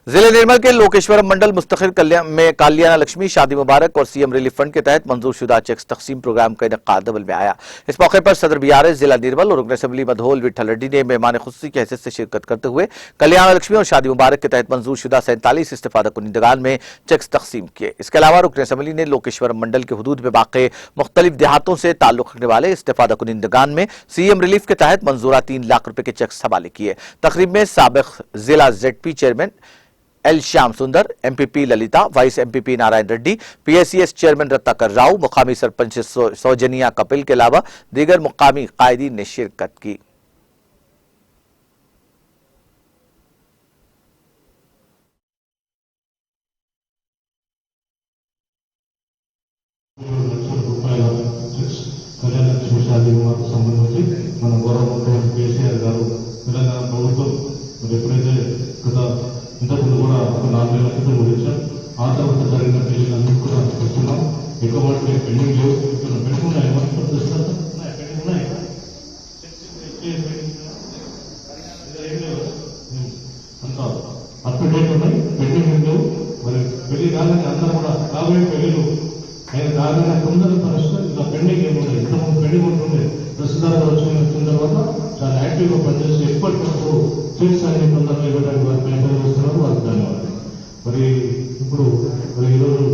जिले निर्मल के लोकेश्वरम मंडल मुस्तखिल कल्याण में कल्याण लक्ष्मी शादी मुबारक और सीएम रिलीफ फंड के तहत मंजूर शुदा चेक्स तकसीम प्रोग्राम का इनेकाद अमल में आया। इस मौके पर सदर बीआरएस जिला निर्मल और रुकन असेंबली मधोल विठल रेड्डी ने मेहमान खुसूसी की हैसियत से शिरकत करते हुए कल्याण लक्ष्मी और शादी मुबारक के तहत मंजूर शुदा 47 इस्तेफादा कुनिंदगान में चेक्स तकसीम किए। इसके अलावा रुकन असेंबली ने लोकेश्वरम मंडल के हुदूद में वाक़ मुख्तलिफ देहातों से ताल्लुक रखने वाले इस्तेफादा कुनिंदगान में सीएम रिलीफ के तहत मंजूरा 3 लाख रुपए के चेक्स हवाले किए। तकरीब में साबिक जिला ZP चेयरमैन एल श्याम सुंदर, MPP Lalita, vice MPP Narayan Reddy, PACS chairman Ratnakar Rao, मुकामी सरपंच सौजनिया कपिल के अलावा दीगर मुकामी कायदीन ने शिरकत की। మన గౌరవ ముఖ్యమంత్రి కేసీఆర్ గారు తెలంగాణ ప్రభుత్వం ఎప్పుడైతే గత ఇంతకుముందు కూడా ఒక 4 నెలల క్రితం గురించాం. ఆ తర్వాత జరిగిన పెళ్లిళ్ళన్నీ కూడా చూస్తున్నాం. ఎక్కువ మటుకు పెండింగ్ లేవు. పెండింగ్ ఉన్నాయి పెండింగ్ ఉన్నాయి అంతా అప్ టు డేట్ ఉన్నాయి. పెండింగ్ లేవు. మరి పెళ్లి కాగానే అందరూ కూడా కాబోయే పెళ్లిలు ఆయన కాగానే తొందర పరిస్థితులు ఇంకా పెండింగ్ ఏముండదు. ఇంతకుముందు పెళ్లింగ్ ఉంటుండే. ప్రస్తుతాలు వచ్చిన తర్వాత చాలా యాక్టివ్గా పనిచేసి ఎప్పటికప్పుడు చెక్స్ అనే తొందరగా ఇవ్వడానికి వారు ప్రయత్నం చేస్తున్నారు. వారికి ధన్యవాదాలు. మరి ఇప్పుడు ఈరోజు